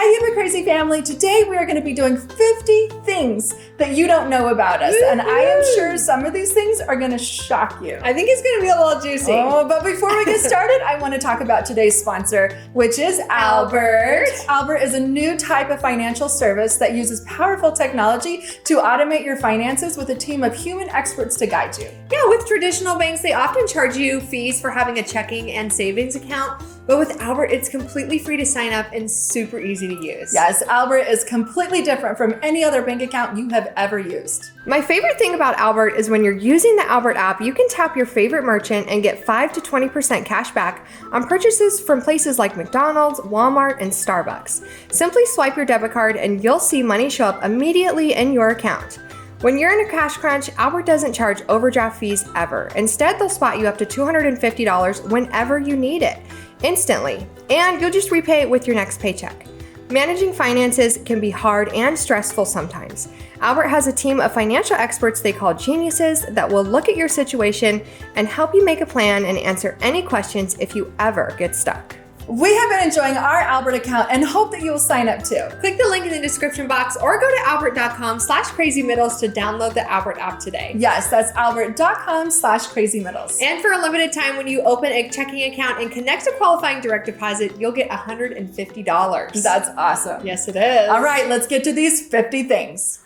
Hi, Yuba Crazy family. Today we are going to be doing 50 things that you don't know about us. And I am sure some of these things are going to shock you. I think it's going to be a little juicy. Oh, but before we get started, I want to talk about today's sponsor, which is Albert. Albert is a new type of financial service that uses powerful technology to automate your finances with a team of human experts to guide you. Yeah, with traditional banks, they often charge you fees for having a checking and savings account. But with Albert, it's completely free to sign up and super easy to use. Yes, Albert is completely different from any other bank account you have ever used. My favorite thing about Albert is when you're using the Albert app, you can tap your favorite merchant and get 5 to 20% cash back on purchases from places like McDonald's, Walmart, and Starbucks. Simply swipe your debit card and you'll see money show up immediately in your account. When you're in a cash crunch, Albert doesn't charge overdraft fees ever. Instead, they'll spot you up to $250 whenever you need it, instantly, and you'll just repay it with your next paycheck. Managing finances can be hard and stressful sometimes. Albert has a team of financial experts they call geniuses that will look at your situation and help you make a plan and answer any questions if you ever get stuck. We have been enjoying our Albert account and hope that you will sign up too. Click the link in the description box or go to albert.com/crazymiddles to download the Albert app today. Yes, that's albert.com/crazymiddles. And for a limited time, when you open a checking account and connect a qualifying direct deposit, you'll get $150. That's awesome. Yes, it is. All right, let's get to these 50 things.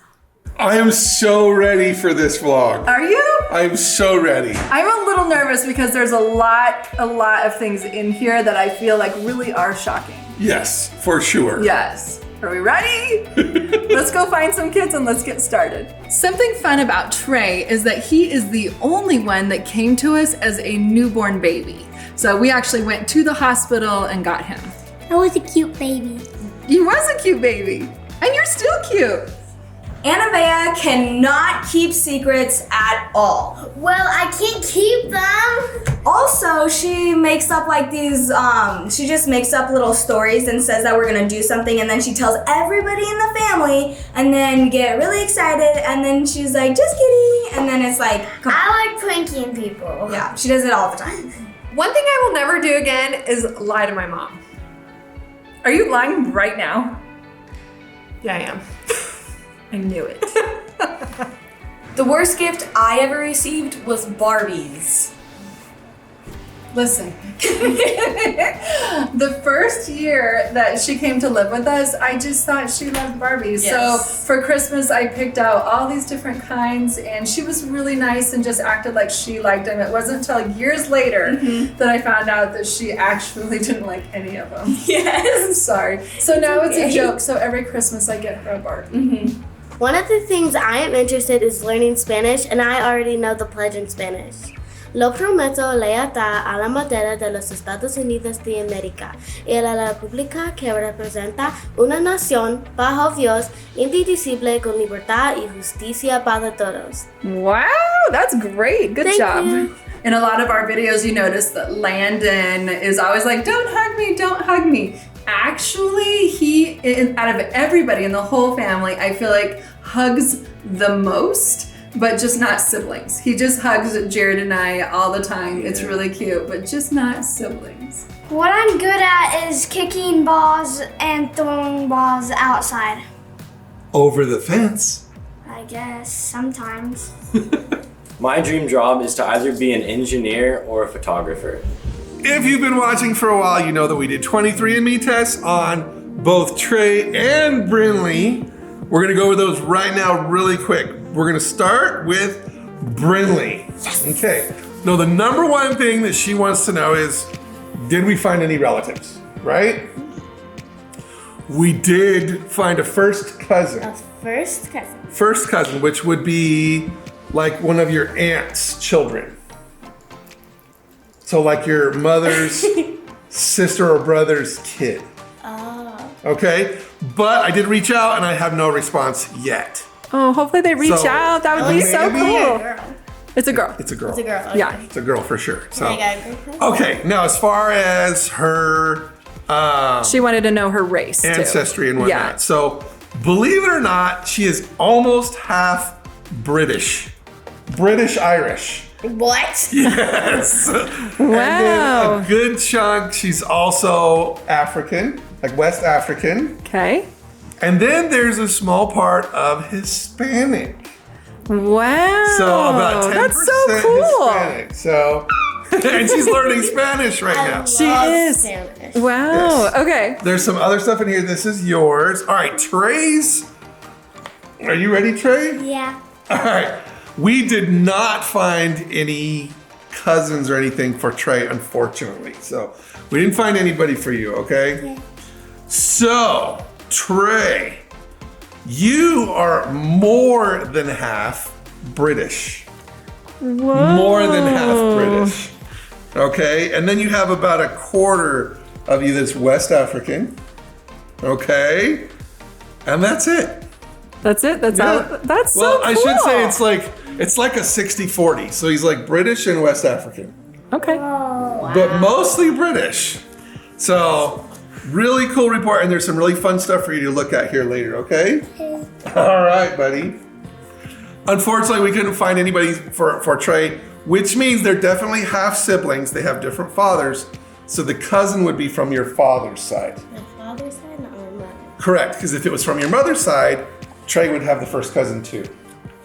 I am so ready for this vlog. Are you? I'm so ready. I'm a little nervous because there's a lot of things in here that I feel like really are shocking. Yes, for sure. Yes. Are we ready? Let's go find some kids and let's get started. Something fun about Trey is that he is the only one that came to us as a newborn baby. So we actually went to the hospital and got him. I was a cute baby. He was a cute baby. And you're still cute. Annabea cannot keep secrets at all. Well, I can't keep them. Also, she makes up like these, she just makes up little stories and says that we're gonna do something, and then she tells everybody in the family, and then we get really excited, and then she's like, just kidding, and then it's like, come on. I like pranking people. Yeah, she does it all the time. One thing I will never do again is lie to my mom. Are you lying right now? Yeah, I am. I knew it. The worst gift I ever received was Barbies. Listen, the first year that she came to live with us, I just thought she loved Barbies. Yes. So for Christmas, I picked out all these different kinds, and she was really nice and just acted like she liked them. It wasn't until years later that I found out that she actually didn't like any of them. Yes. I'm sorry. So now it's a joke. So every Christmas I get her a Barbie. One of the things I am interested in is learning Spanish, and I already know the pledge in Spanish. Lo prometo lealtad a la bandera de los Estados Unidos de América y a la república que representa una nación bajo Dios, indivisible, con libertad y justicia para todos. Wow, that's great. Good Thank job. you. In a lot of our videos, you notice that Landon is always like, don't hug me, don't hug me. Actually, he, out of everybody in the whole family, I feel like hugs the most, but just not siblings. He just hugs Jared and I all the time. It's really cute, but just not siblings. What I'm good at is kicking balls and throwing balls outside. Over the fence. I guess sometimes. My dream job is to either be an engineer or a photographer. If you've been watching for a while, you know that we did 23andMe tests on both Trey and Brinley. We're gonna go over those right now really quick. We're gonna start with Brinley. Yes. Okay. Now the number one thing that she wants to know is, did we find any relatives, right? We did find a first cousin. A first cousin. First cousin, which would be like one of your aunt's children. So like your mother's sister or brother's kid. Oh. Okay? But I did reach out and I have no response yet. Oh, hopefully they reach out. That would be so maybe- cool. Girl. It's a girl. It's a girl. It's a girl. Okay. Yeah. It's a girl for sure. So I got a girlfriend. okay, now as far as her She wanted to know her race too. ancestry and whatnot. Yeah. So believe it or not, she is almost half British. British Irish. What? Yes. Wow. And then a good chunk, she's also African. like West African. Okay. And then there's a small part of Hispanic. Wow. So about 10% That's so cool. Hispanic. So, and she's learning Spanish right now. She is. Spanish. Wow. Yes. Okay. There's some other stuff in here. This is yours. All right, Trey's. Are you ready, Trey? Yeah. All right. We did not find any cousins or anything for Trey, unfortunately. So we didn't find anybody for you, okay? So, Trey, you are more than half British. Whoa. More than half British. Okay? And then you have about a quarter of you that's West African. Okay? And that's it. That's it? That's all? That's Well, so cool. I should say it's like a 60-40. So he's like British and West African. Okay. But mostly British. So, really cool report, and there's some really fun stuff for you to look at here later, okay? All right, buddy. Unfortunately, we couldn't find anybody for Trey, which means they're definitely half siblings. They have different fathers, so the cousin would be from your father's side. My father's side, not my mother. Correct, because if it was from your mother's side, Trey would have the first cousin too.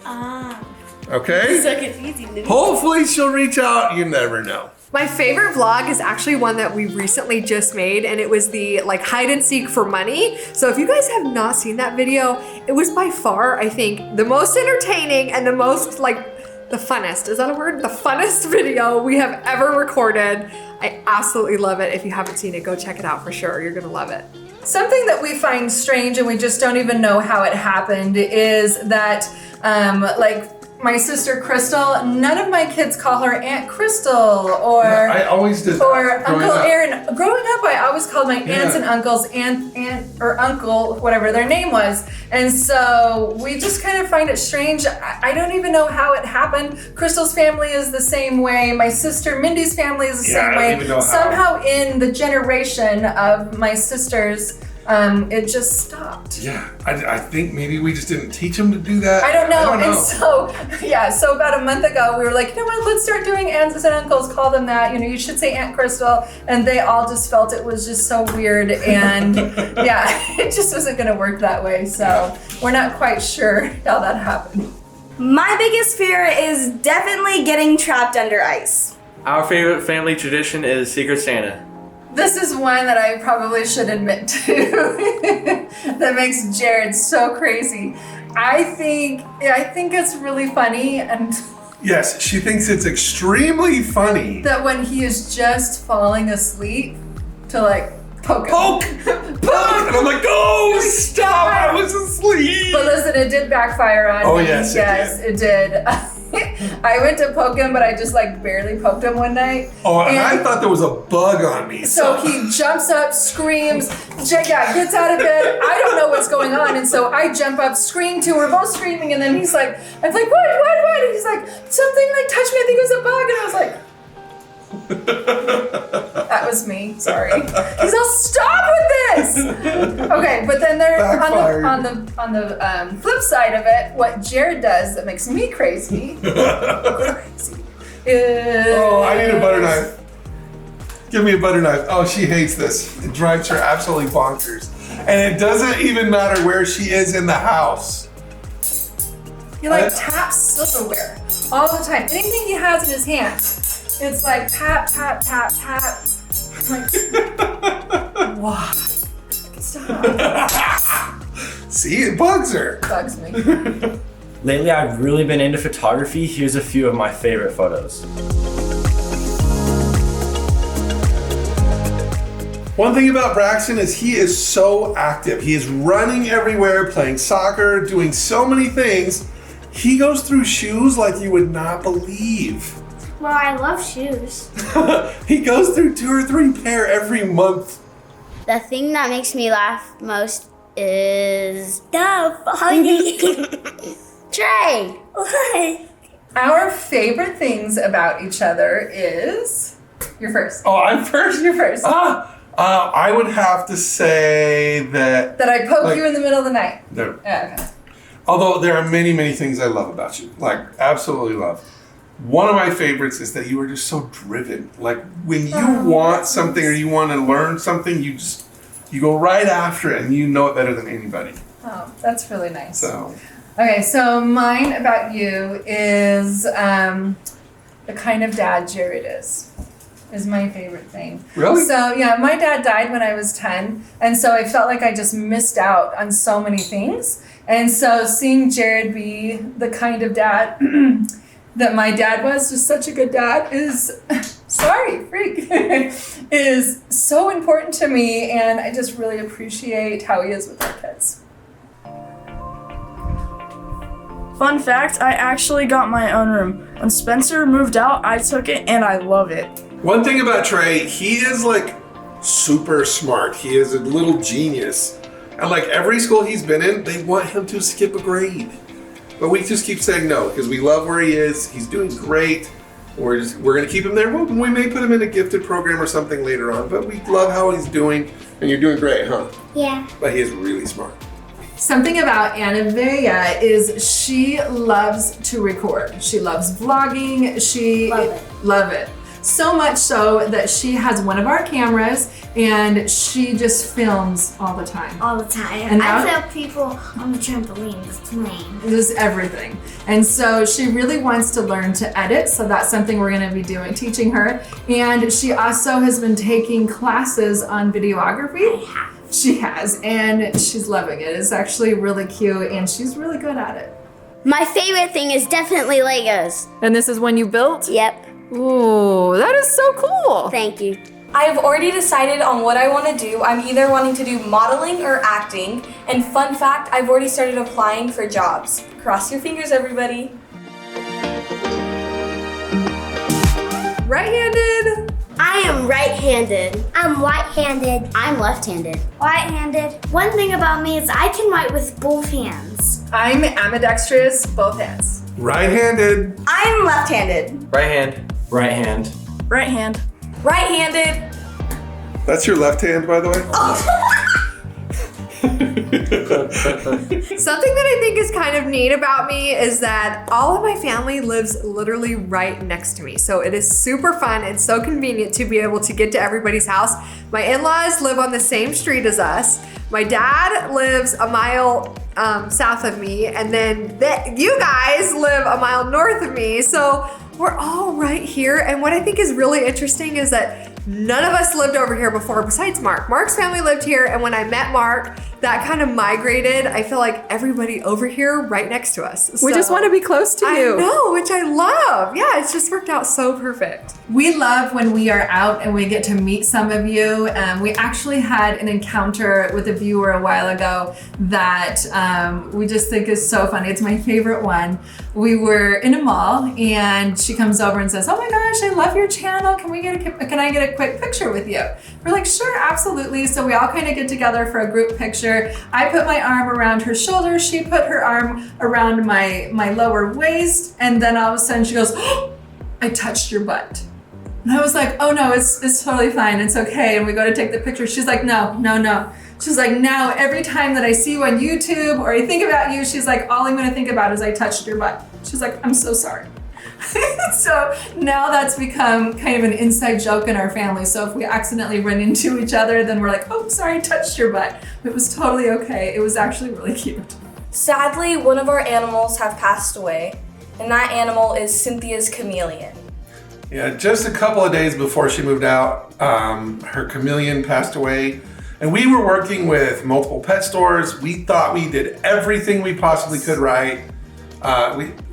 Ah. Okay? So confusing. Hopefully she'll reach out. You never know. My favorite vlog is actually one that we recently just made, and it was the like hide and seek for money. So if you guys have not seen that video, it was by far, I think, the most entertaining and the most like the funnest. Is that a word? The funnest video we have ever recorded. I absolutely love it. If you haven't seen it, go check it out for sure. You're gonna love it. Something that we find strange and we just don't even know how it happened is that like my sister Crystal, none of my kids call her Aunt Crystal or I always did that or growing Uncle up. Aaron. Growing up, I always called my aunts and uncles aunt or uncle, whatever their name was. And so we just kind of find it strange. I don't even know how it happened. Crystal's family is the same way. My sister Mindy's family is the same I don't way. even know how. Somehow in the generation of my sisters, it just stopped. Yeah, I think maybe we just didn't teach him to do that. I don't know. I don't know. And so about a month ago, we were like, you know what, let's start doing aunts and uncles, call them that. You know, you should say Aunt Crystal. And they all just felt it was just so weird. And yeah, it just wasn't going to work that way. So we're not quite sure how that happened. My biggest fear is definitely getting trapped under ice. Our favorite family tradition is Secret Santa. This is one that I probably should admit to that makes Jared so crazy. I think it's really funny and Yes, she thinks it's extremely funny. that when he is just falling asleep to like poke him. Poke! Poke! And I'm like, oh, stop! I was asleep! But listen, it did backfire on Oh, me. yes, it it did. I went to poke him, but I just like barely poked him one night. Oh, and I thought there was a bug on me. So he jumps up, screams, gets out of bed. I don't know what's going on. And so I jump up, scream too. We're both screaming. And then he's like, I'm like, what? And he's like, something like touched me. I think it was a bug. And I was like, that was me. Sorry. He's all, stop with this. Okay, but then there on the flip side of it, what Jared does that makes me crazy. Is, Oh, I need a butter knife. Give me a butter knife. Oh, she hates this. It drives her absolutely bonkers. And it doesn't even matter where she is in the house. He like taps silverware all the time. Anything he has in his hand, it's like tap, tap, tap, tap. I'm like, why? Stop. See, it bugs her. Bugs me. Lately, I've really been into photography. Here's a few of my favorite photos. One thing about Braxton is he is so active. He is running everywhere, playing soccer, doing so many things. He goes through shoes like you would not believe. Well, I love shoes. He goes through 2 or 3 pair every month. The thing that makes me laugh most is the funny Trey. What? Our favorite things about each other is. You're first. Oh, I'm first? You're first. I would have to say that. That I poke like, you in the middle of the night. No. Yeah, okay. Although there are many, many things I love about you. Like, absolutely love. One of my favorites is that you are just so driven. Like, when you want something or you want to learn something, you just You go right after it, and you know it better than anybody. Oh, that's really nice. So, Okay, so mine about you is the kind of dad Jared is my favorite thing. Really? So yeah, my dad died when I was 10, and so I felt like I just missed out on so many things. And so seeing Jared be the kind of dad that my dad was, just such a good dad, is is so important to me, and I just really appreciate how he is with our kids. Fun fact, I actually got my own room. When Spencer moved out, I took it and I love it. one thing about Trey, he is like super smart. He is a little genius. And like every school he's been in, they want him to skip a grade. But we just keep saying no because we love where he is. He's doing great. We're going to keep him there. Well, we may put him in a gifted program or something later on, but we love how he's doing. And you're doing great, huh? Yeah. But he is really smart. Something about Annavia is she loves to record. She loves vlogging. Love it. So much so that she has one of our cameras and she just films all the time. All the time. And I now- feel people on the trampoline just playing. Just everything. And so she really wants to learn to edit. So that's something we're going to be doing, teaching her. And she also has been taking classes on videography. She has, and she's loving it. It's actually really cute, and she's really good at it. My favorite thing is definitely Legos. And this is one you built? Yep. Ooh, that is so cool. Thank you. I have already decided on what I want to do. I'm either wanting to do modeling or acting. And fun fact, I've already started applying for jobs. Cross your fingers, everybody. Right-handed. I am right-handed. I'm white-handed. I'm left-handed. White-handed. One thing about me is I can write with both hands. I'm ambidextrous, both hands. Right-handed. I'm left-handed. Right hand. Right hand. Right hand. Right-handed. That's your left hand, by the way? Something that I think is kind of neat about me is that all of my family lives literally right next to me. So it is super fun and so convenient to be able to get to everybody's house. My in-laws live on the same street as us. My dad lives a mile south of me, and then you guys live a mile north of me. So we're all right here. And what I think is really interesting is that none of us lived over here before besides Mark. Mark's family lived here, and when I met Mark, that kind of migrated. I feel like everybody over here right next to us. We just want to be close to you. I know, which I love. Yeah, it's just worked out so perfect. We love when we are out and we get to meet some of you. We actually had an encounter with a viewer a while ago that we just think is so funny. It's my favorite one. We were in a mall and she comes over and says, "Oh my gosh, I love your channel. Can I get a quick picture with you?" We're like, "Sure, absolutely." So we all kind of get together for a group picture. I put my arm around her shoulder. She put her arm around my lower waist. And then all of a sudden she goes, "Oh, I touched your butt." And I was like, "Oh no, it's totally fine. It's okay." And we go to take the picture. She's like, no. She's like, "Now every time that I see you on YouTube or I think about you," she's like, "all I'm gonna think about is I touched your butt." She's like, "I'm so sorry." So now that's become kind of an inside joke in our family. So if we accidentally run into each other, then we're like, "Oh, sorry, I touched your butt." It was totally okay. It was actually really cute. Sadly, one of our animals have passed away, and that animal is Cynthia's chameleon. Yeah, just a couple of days before she moved out, her chameleon passed away. And we were working with multiple pet stores. We thought we did everything we possibly could right.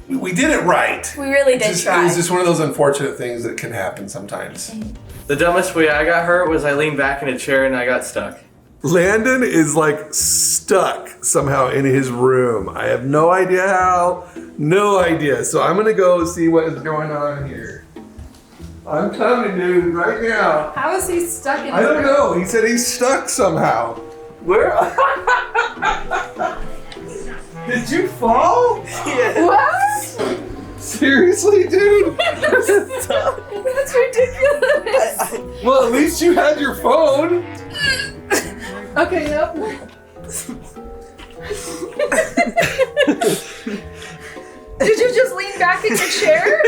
We did it right. We really did try. It was just one of those unfortunate things that can happen sometimes. The dumbest way I got hurt was I leaned back in a chair and I got stuck. Landon is like stuck somehow in his room. I have no idea how, no idea. So I'm gonna go see what is going on here. I'm coming, dude, right now. How is he stuck in I don't know. He said he's stuck somehow. Where? Did you fall? Yeah. What? Seriously, dude? That's ridiculous. Well, at least you had your phone. Okay, nope. Did you just lean back in your chair?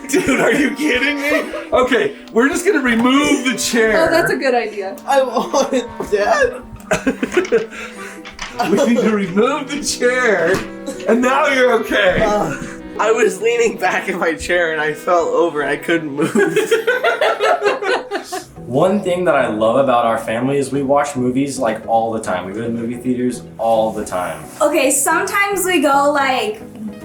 Dude, Dude, are you kidding me? Okay, we're just gonna remove the chair. Oh, that's a good idea. I want it dead. We need to remove the chair, and now you're okay. I was leaning back in my chair and I fell over and I couldn't move. One thing that I love about our family is we watch movies like all the time. We go to movie theaters all the time. Okay, sometimes we go like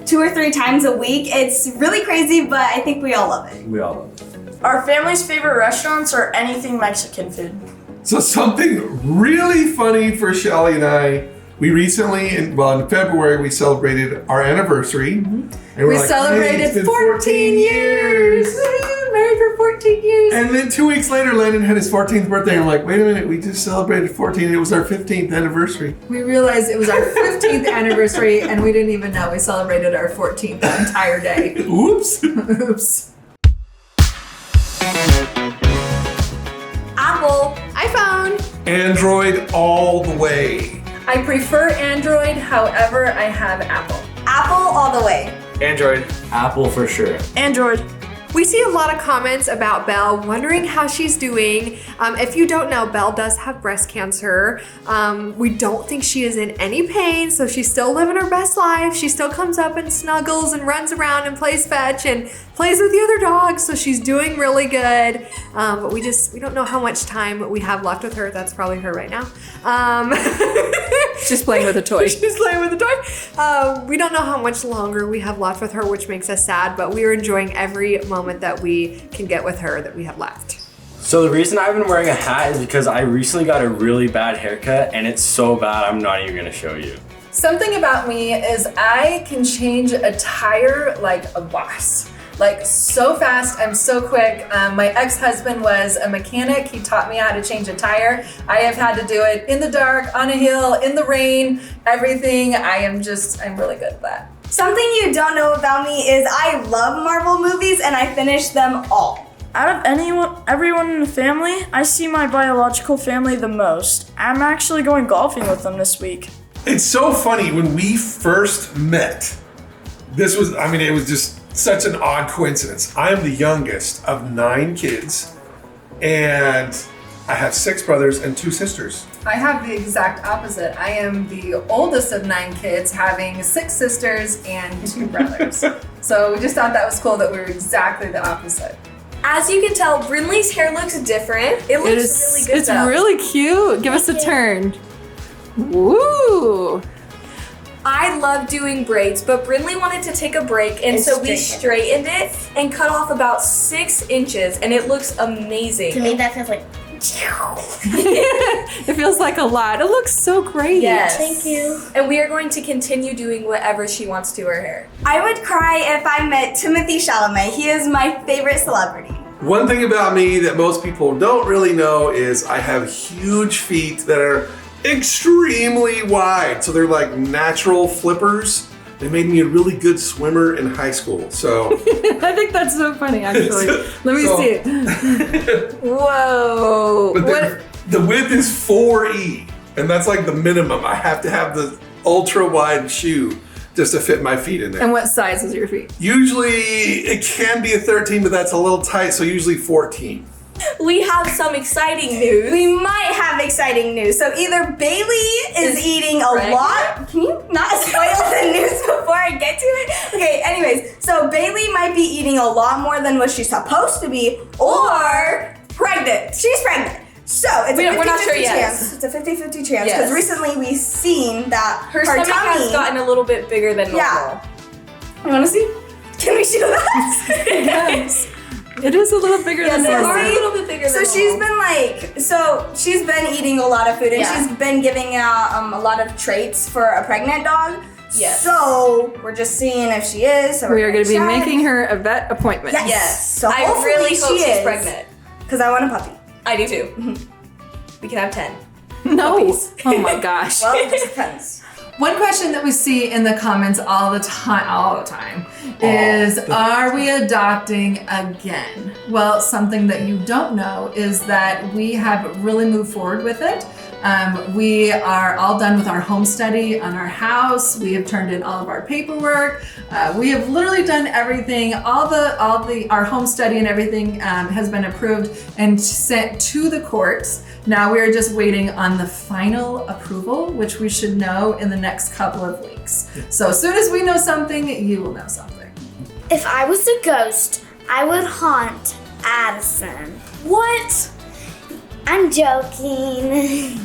2 or 3 times a week. It's really crazy, but I think we all love it. We all love it. Our family's favorite restaurants are anything Mexican food. So something really funny for Shelly and I. We recently, in February, we celebrated our anniversary. And We like, celebrated "Hey, it's been 14 years. Woo, married for 14 years. And then 2 weeks later, Landon had his 14th birthday. I'm like, wait a minute, we just celebrated 14. It was our 15th anniversary. We realized it was our 15th anniversary, and we didn't even know we celebrated our 14th the entire day. Oops. Oops. Apple. iPhone. Android all the way. I prefer Android, however, I have Apple. Apple all the way. Android. Apple for sure. Android. We see a lot of comments about Belle, wondering how she's doing. If you don't know, Belle does have breast cancer. We don't think she is in any pain, so she's still living her best life. She still comes up and snuggles and runs around and plays fetch and plays with the other dogs, so she's doing really good. But we don't know how much time we have left with her. That's probably her right now. She's playing with a toy. She's playing with a toy. We don't know how much longer we have left with her, which makes us sad, but we are enjoying every moment that we can get with her that we have left. So the reason I've been wearing a hat is because I recently got a really bad haircut and it's so bad I'm not even gonna show you. Something about me is I can change a tire like a boss. Like so fast, I'm so quick. My ex-husband was a mechanic. He taught me how to change a tire. I have had to do it in the dark, on a hill, in the rain, everything. I'm really good at that. Something you don't know about me is I love Marvel movies and I finish them all. Out of everyone in the family, I see my biological family the most. I'm actually going golfing with them this week. It's so funny, when we first met, it was just such an odd coincidence. I'm the youngest of 9 kids, and I have 6 brothers and 2 sisters. I have the exact opposite. I am the oldest of 9 kids, having 6 sisters and 2 brothers. So we just thought that was cool that we were exactly the opposite. As you can tell, Brinley's hair looks different. It looks really good. It's really cute. Give us a turn. Woo! I love doing braids, but Brinley wanted to take a break, and so we straightened it and cut off about 6 inches, and it looks amazing. To me, that feels like. It feels like a lot. It looks so great. Yes. Thank you. And we are going to continue doing whatever she wants to her hair. I would cry if I met Timothée Chalamet. He is my favorite celebrity. One thing about me that most people don't really know is I have huge feet that are extremely wide. So they're like natural flippers. They made me a really good swimmer in high school. So I think that's so funny, actually. Let me see it. Whoa. But the width is 4E, and that's like the minimum. I have to have the ultra wide shoe just to fit my feet in there. And what size is your feet? Usually it can be a 13, but that's a little tight, so usually 14. We have some exciting news. We might have exciting news. So either Bailey is eating a lot. Can you not spoil the news before I get to it? Okay, anyways, so Bailey might be eating a lot more than what she's supposed to be, or pregnant. She's pregnant. So it's a 50-50 we're not sure yet. chance. It's a 50-50 chance because recently we've seen that her stomach tummy has gotten a little bit bigger than normal. Yeah. You want to see? Can we show that? Yes. It is a little bigger than normal. A little bit bigger So than she's normal. she's been eating a lot of food and she's been giving out a lot of traits for a pregnant dog. Yes. So we're just seeing if she is. So We are going to be making her a vet appointment. Yes. So I hopefully really hope she's is, pregnant. because I want a puppy. I do too. We can have 10. No. Puppies. Oh my gosh. Well, it just depends. One question that we see in the comments all the time is, are we adopting again? Well, something that you don't know is that we have really moved forward with it. We are all done with our home study on our house. We have turned in all of our paperwork. We have literally done everything. Our home study and everything has been approved and sent to the courts. Now we are just waiting on the final approval, which we should know in the next couple of weeks. So as soon as we know something, you will know something. If I was a ghost, I would haunt Addison. What? I'm joking.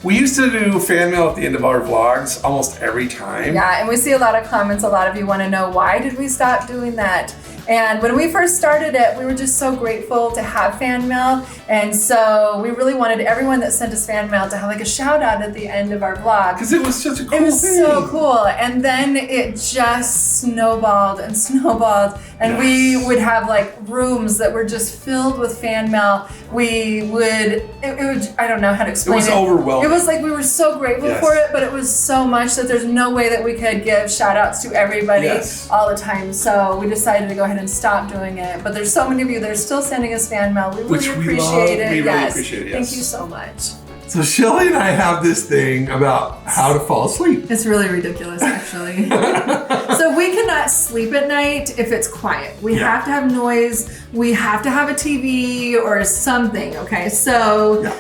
We used to do fan mail at the end of our vlogs almost every time. Yeah, and we see a lot of comments. A lot of you want to know, why did we stop doing that? And when we first started it, we were just so grateful to have fan mail. And so we really wanted everyone that sent us fan mail to have like a shout out at the end of our vlog. Because it was such a cool thing. It was so cool. And then it just snowballed and snowballed. And we would have like rooms that were just filled with fan mail. We would, I don't know how to explain it. It was overwhelming. It was like we were so grateful for it, but it was so much that there's no way that we could give shout outs to everybody all the time. So we decided to go ahead and stop doing it. But there's so many of you that are still sending us fan mail. We really appreciate it. We really appreciate it. Thank you so much. So Shelly and I have this thing about how to fall asleep. It's really ridiculous, actually. So we cannot sleep at night if it's quiet. We have to have noise. We have to have a TV or something, okay? So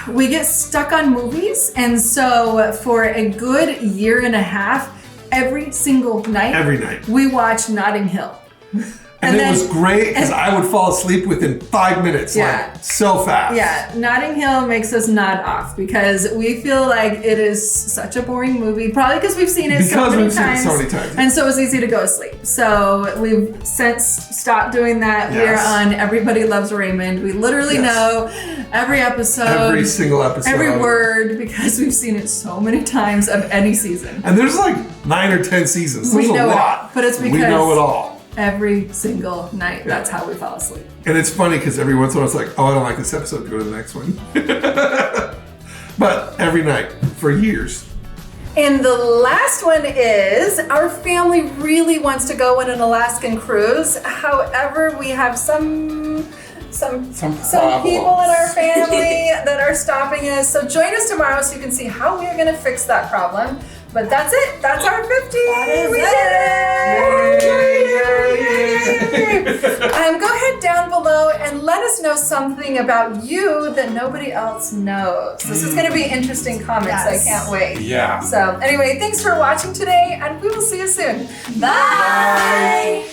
we get stuck on movies. And so for a good year and a half, every single night, we watch Notting Hill. And it was great because I would fall asleep within 5 minutes, like so fast. Yeah, Notting Hill makes us nod off because we feel like it is such a boring movie, probably because we've seen it so many times. And so it's easy to go to sleep. So we've since stopped doing that. We're on Everybody Loves Raymond. We literally know every episode. Every single episode. Every word, because we've seen it so many times of any season. And there's like 9 or 10 seasons. There's We know a lot. it, but it's because we know it all. Every single night, that's how we fall asleep. And it's funny because every once in a while it's like, oh, I don't like this episode, go to the next one. But every night for years. And the last one is, our family really wants to go on an Alaskan cruise. However, we have some people in our family that are stopping us. So join us tomorrow so you can see how we are going to fix that problem. But that's it. That's our 50. We did it. Go ahead down below and let us know something about you that nobody else knows. This is going to be interesting comments. I can't wait. Yeah. So anyway, thanks for watching today, and we will see you soon. Bye.